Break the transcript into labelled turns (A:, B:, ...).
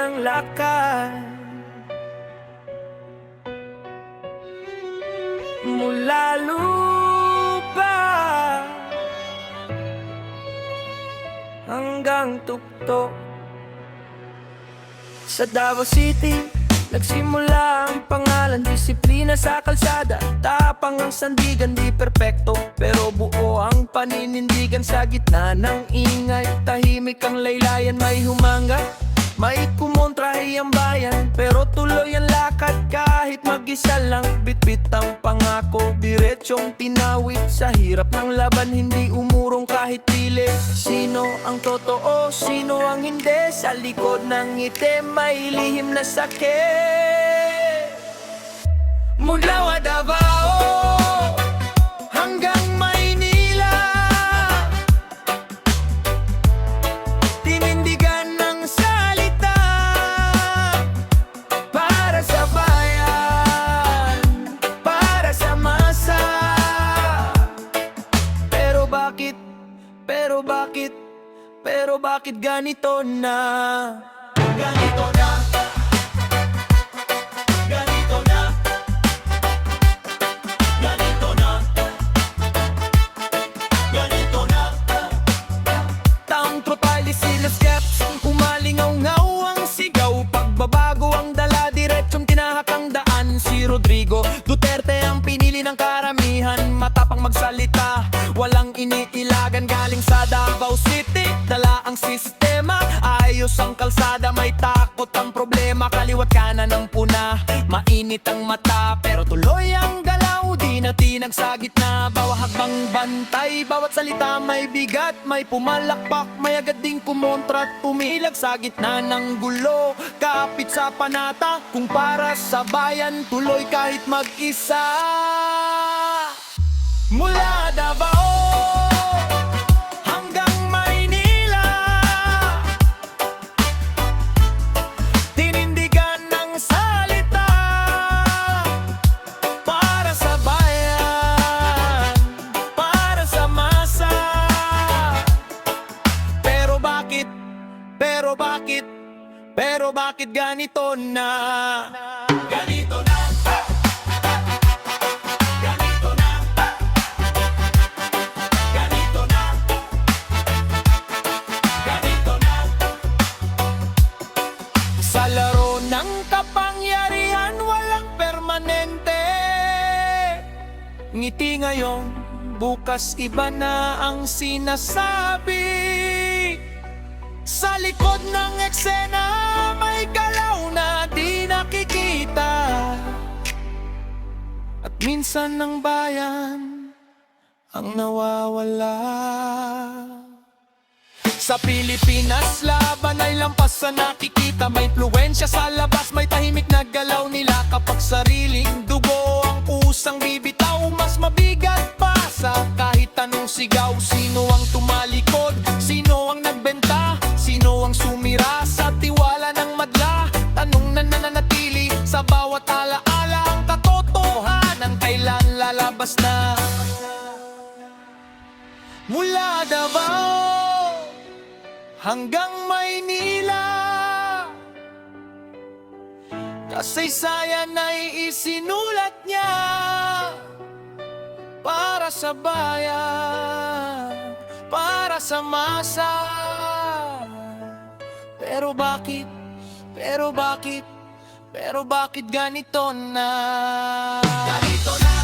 A: ng lakad mula lupa hanggang tuktok. Sa Davao City nagsimula ang pangalan, disiplina sa kalsada, tapang ang sandigan, di perpekto pero buo ang paninindigan. Sa gitna ng ingay, tahimik ang laylayan, may humanga, may kumontrahe ang bayan, pero tuloy ang lakad kahit mag-isa lang. Bitbit ang pangako, diretsong tinawid sa hirap ng laban, hindi umurong kahit pili. Sino ang totoo, sino ang hindi? Sa likod ng ngiti may lihim na sakit. Mula Davao hanggang Maynila, tinindigan ng salita para sa bayan, para sa masa. Pero bakit, pero bakit, pero bakit ganito na? Ganito na, ganito na, ganito na, ganito na. Taong tropali sila steps, umalingaw-ngaw ang sigaw, pagbabago ang dala, diretsong tinahak ang daan. Si Rodrigo Duterte ang pinili ng karamihan, matapang magsalita, walang iniilagan. Galing sa Davao City, dala ang sistema, ayos ang kalsada, may takot ang problema. Kaliwat kanan ang puna, mainit ang mata, pero tuloy ang galaw, di natinag sa gitna. Bawat hakbang bantay, bawat salita may bigat, may pumalakpak, may agad ding kumontra at pumilag sa gitna ng gulo. Kapit sa panata, kung para sa bayan, tuloy kahit mag-isa. Mula Davao hanggang Maynila, tinindigan ng salita para sa bayan, para sa masa. Pero bakit, pero bakit, pero bakit ganito na? Ganito na, ganito na, ganito na, ganito na. Sa laro ng kapangyarihan, walang permanente. Ngiti ngayon, bukas iba na ang sinasabi. Sa likod ng eksena, may galaw na di nakikita, at minsan ng bayan ang nawawala. Sa Pilipinas, laban ay lampas sa nakikita, may impluwensya sa labas, may tahimik na galaw nila. Kapag sariling dugo ang kusang bibitaw, mas mabigat pa sa kahit anong sigaw. Sino ang tumalikod? Sino ang nagbenta? Sino ang sumira sa tiwala ng madla? Tanong na nananatili sa bawat alaala, ang katotohanan kailan lalabas na? Mula Davao hanggang Maynila, kasaysayan ay isinulat niya para sa bayan, para sa masa. Pero bakit, pero bakit, pero bakit ganito na? Ganito na.